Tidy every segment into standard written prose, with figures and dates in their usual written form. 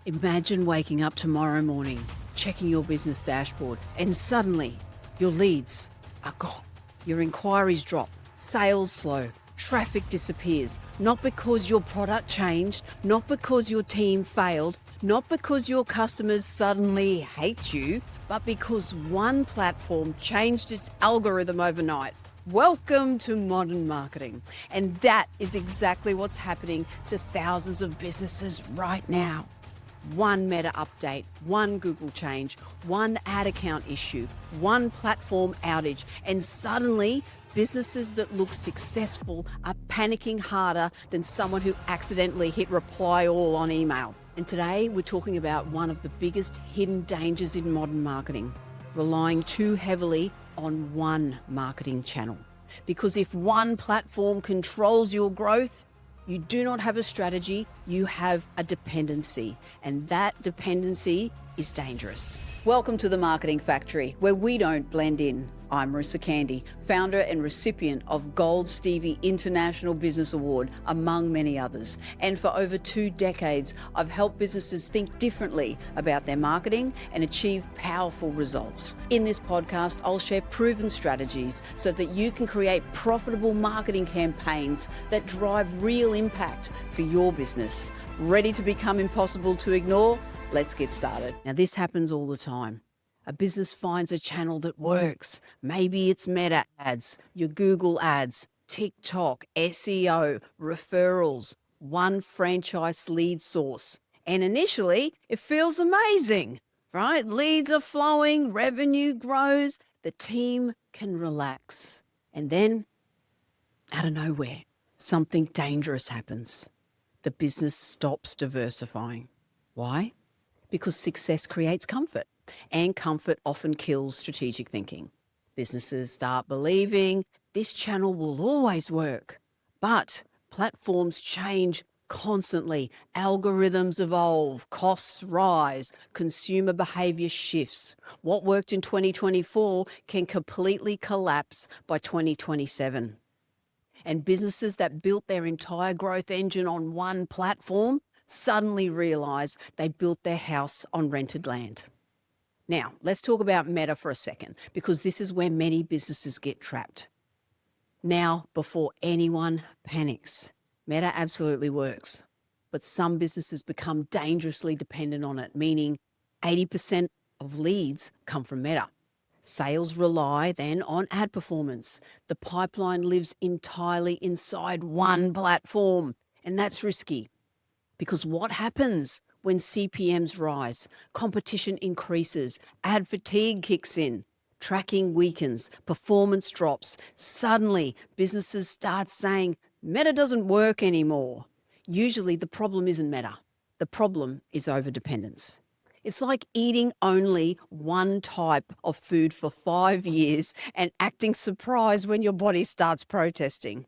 Imagine waking up tomorrow morning, checking your business dashboard, and suddenly your leads are gone. Your inquiries drop, sales slow, traffic disappears. Not because your product changed, not because your team failed, not because your customers suddenly hate you, but because one platform changed its algorithm overnight. Welcome to modern marketing. And that is exactly what's happening to thousands of businesses right now. One Meta update, one Google change, one ad account issue, one platform outage, and suddenly businesses that look successful are panicking harder than someone who accidentally hit reply all on email. And today we're talking about one of the biggest hidden dangers in modern marketing, relying too heavily on one marketing channel. Because if one platform controls your growth, you do not have a strategy, you have a dependency, and that dependency is dangerous. Welcome to the Marketing Factory, where we don't blend in. I'm Marissa Candy, founder and recipient of Gold Stevie International Business Award, among many others. And for over 2 decades, I've helped businesses think differently about their marketing and achieve powerful results. In this podcast, I'll share proven strategies so that you can create profitable marketing campaigns that drive real impact for your business. Ready to become impossible to ignore? Let's get started. Now, this happens all the time. A business finds a channel that works. Maybe it's Meta ads, your Google ads, TikTok, SEO, referrals, one franchise lead source. And initially, it feels amazing, right? Leads are flowing, revenue grows, the team can relax. And then, out of nowhere, something dangerous happens. The business stops diversifying. Why? Because success creates comfort, and comfort often kills strategic thinking. Businesses start believing this channel will always work, but platforms change constantly. Algorithms evolve, costs rise, consumer behavior shifts. What worked in 2024 can completely collapse by 2027. And businesses that built their entire growth engine on one platform suddenly realize they built their house on rented land. Now, let's talk about Meta for a second, because this is where many businesses get trapped. Now, before anyone panics, Meta absolutely works, but some businesses become dangerously dependent on it, meaning 80% of leads come from Meta. Sales rely then on ad performance. The pipeline lives entirely inside one platform, and that's risky. Because what happens when CPMs rise, competition increases, ad fatigue kicks in, tracking weakens, performance drops. Suddenly, businesses start saying, Meta doesn't work anymore. Usually the problem isn't Meta. The problem is overdependence. It's like eating only one type of food for 5 years and acting surprised when your body starts protesting.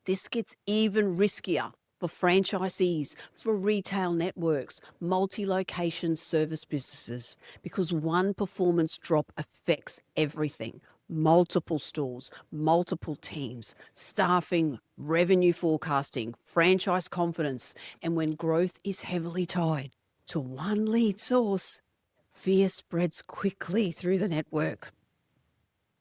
This gets even riskier for franchisees, for retail networks, multi-location service businesses, because one performance drop affects everything. Multiple stores, multiple teams, staffing, revenue forecasting, franchise confidence. And when growth is heavily tied to one lead source, fear spreads quickly through the network.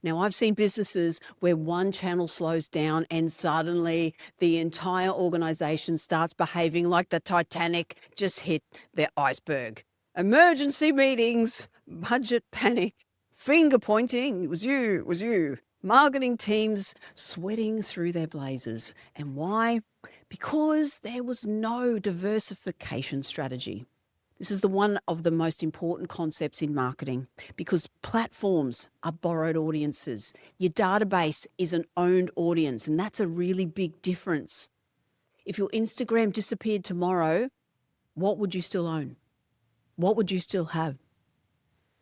Now, I've seen businesses where one channel slows down and suddenly the entire organization starts behaving like the Titanic just hit the iceberg. Emergency meetings, budget panic, finger pointing, it was you. Marketing teams sweating through their blazers. And why? Because there was no diversification strategy. This is one of the most important concepts in marketing, because platforms are borrowed audiences. Your database is an owned audience, and that's a really big difference. If your Instagram disappeared tomorrow, what would you still own? What would you still have?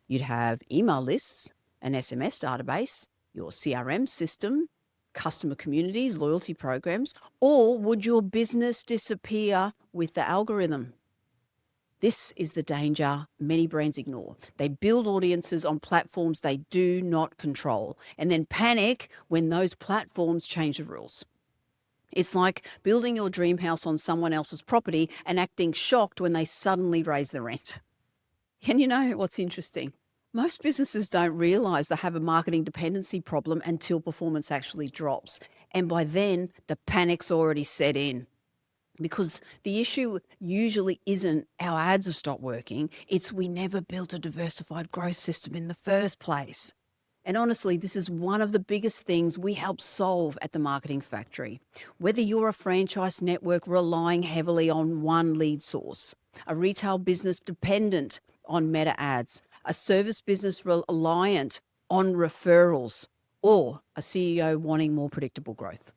You'd have email lists, an SMS database, your CRM system, customer communities, loyalty programs, or would your business disappear with the algorithm? This is the danger many brands ignore. They build audiences on platforms they do not control and then panic when those platforms change the rules. It's like building your dream house on someone else's property and acting shocked when they suddenly raise the rent. And you know what's interesting? Most businesses don't realize they have a marketing dependency problem until performance actually drops. And by then, the panic's already set in. Because the issue usually isn't our ads have stopped working, it's we never built a diversified growth system in the first place. And honestly, this is one of the biggest things we help solve at the Marketing Factory. Whether you're a franchise network relying heavily on one lead source, a retail business dependent on meta ads, a service business reliant on referrals, or a CEO wanting more predictable growth.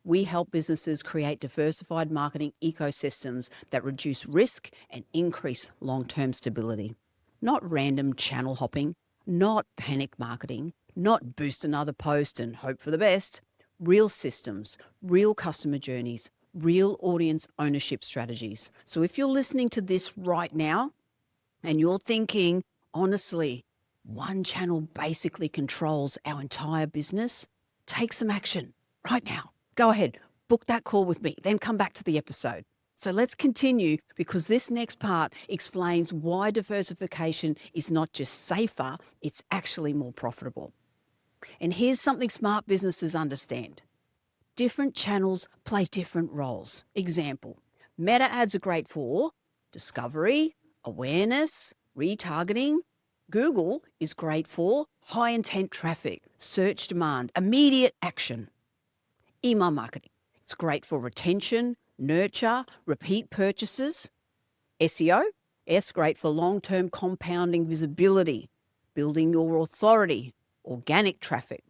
We help businesses create diversified marketing ecosystems that reduce risk and increase long-term stability. Not random channel hopping, not panic marketing, not boost another post and hope for the best. Real systems, real customer journeys, real audience ownership strategies. So if you're listening to this right now and you're thinking, honestly, one channel basically controls our entire business, take some action right now. Go ahead, book that call with me, then come back to the episode. So let's continue, because this next part explains why diversification is not just safer, it's actually more profitable. And here's something smart businesses understand. Different channels play different roles. Example, meta ads are great for discovery, awareness, retargeting. Google is great for high intent traffic, search demand, immediate action. Email marketing, it's great for retention, nurture, repeat purchases. SEO, it's great for long-term compounding visibility, building your authority, organic traffic.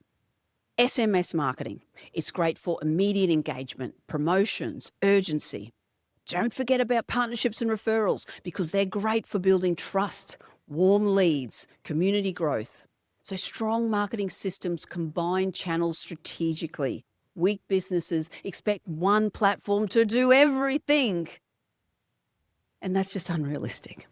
SMS marketing, it's great for immediate engagement, promotions, urgency. Don't forget about partnerships and referrals, because they're great for building trust, warm leads, community growth. So strong marketing systems combine channels strategically. Weak businesses expect one platform to do everything. And that's just unrealistic.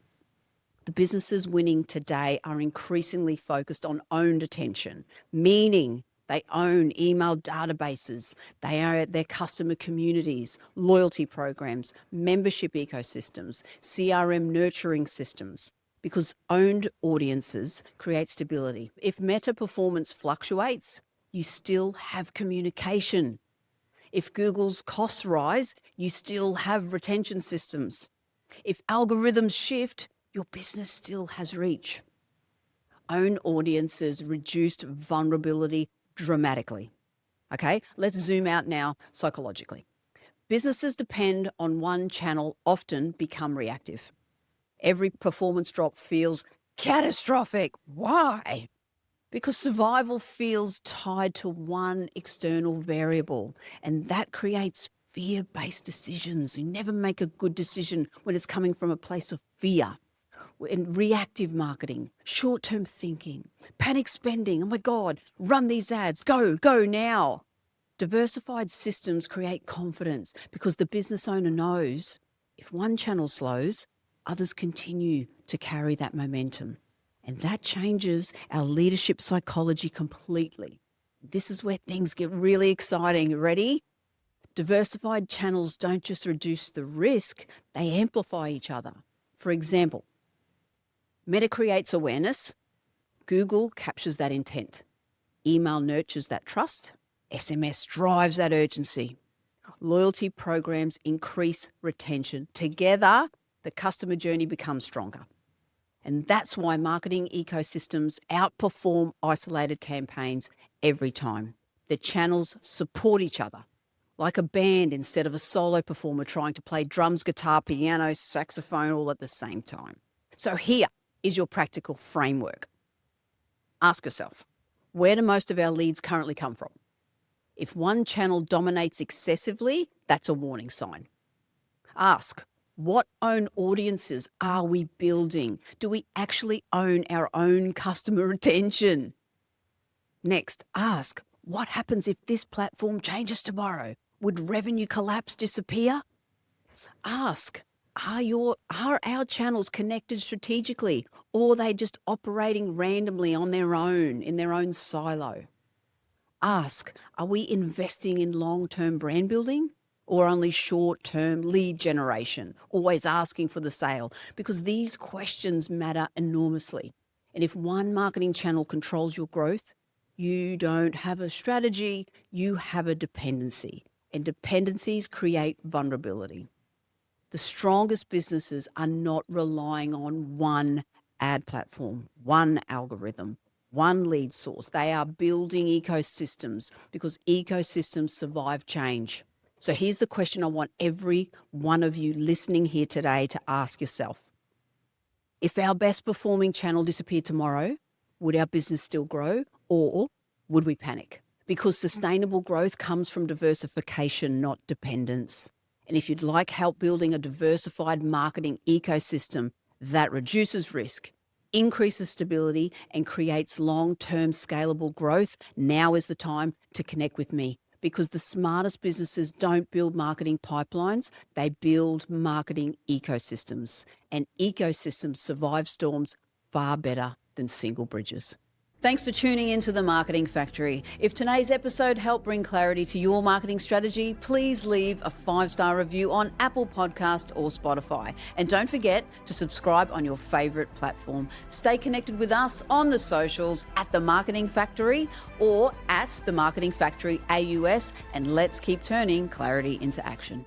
The businesses winning today are increasingly focused on owned attention, meaning they own email databases, they own their customer communities, loyalty programs, membership ecosystems, CRM nurturing systems, because owned audiences create stability. If meta performance fluctuates, you still have communication. If Google's costs rise, you still have retention systems. If algorithms shift, your business still has reach. Own audiences reduced vulnerability dramatically. Okay, let's zoom out now psychologically. Businesses depend on one channel often become reactive. Every performance drop feels catastrophic. Why? Because survival feels tied to one external variable, and that creates fear-based decisions. You never make a good decision when it's coming from a place of fear. In reactive marketing, short-term thinking, panic spending, oh my God, run these ads, go now. Diversified systems create confidence because the business owner knows if one channel slows, others continue to carry that momentum. And that changes our leadership psychology completely. This is where things get really exciting. Ready? Diversified channels don't just reduce the risk, they amplify each other. For example, Meta creates awareness, Google captures that intent, email nurtures that trust, SMS drives that urgency. Loyalty programs increase retention. Together, the customer journey becomes stronger. And that's why marketing ecosystems outperform isolated campaigns every time. The channels support each other, like a band instead of a solo performer trying to play drums, guitar, piano, saxophone all at the same time. So here is your practical framework. Ask yourself, where do most of our leads currently come from? If one channel dominates excessively, that's a warning sign. Ask, what own audiences are we building? Do we actually own our own customer attention? Next, ask, what happens if this platform changes tomorrow? Would revenue collapse, disappear? Ask, are our channels connected strategically, or are they just operating randomly on their own, in their own silo? Ask, are we investing in long-term brand building, or only short-term lead generation, always asking for the sale? Because these questions matter enormously. And if one marketing channel controls your growth, you don't have a strategy, you have a dependency. And dependencies create vulnerability. The strongest businesses are not relying on one ad platform, one algorithm, one lead source. They are building ecosystems because ecosystems survive change. So here's the question I want every one of you listening here today to ask yourself. If our best performing channel disappeared tomorrow, would our business still grow, or would we panic? Because sustainable growth comes from diversification, not dependence. And if you'd like help building a diversified marketing ecosystem that reduces risk, increases stability, and creates long-term scalable growth, now is the time to connect with me. Because the smartest businesses don't build marketing pipelines, they build marketing ecosystems. And ecosystems survive storms far better than single bridges. Thanks for tuning into The Marketing Factory. If today's episode helped bring clarity to your marketing strategy, please leave a 5-star review on Apple Podcast or Spotify. And don't forget to subscribe on your favorite platform. Stay connected with us on the socials at The Marketing Factory or at The Marketing Factory AUS, and let's keep turning clarity into action.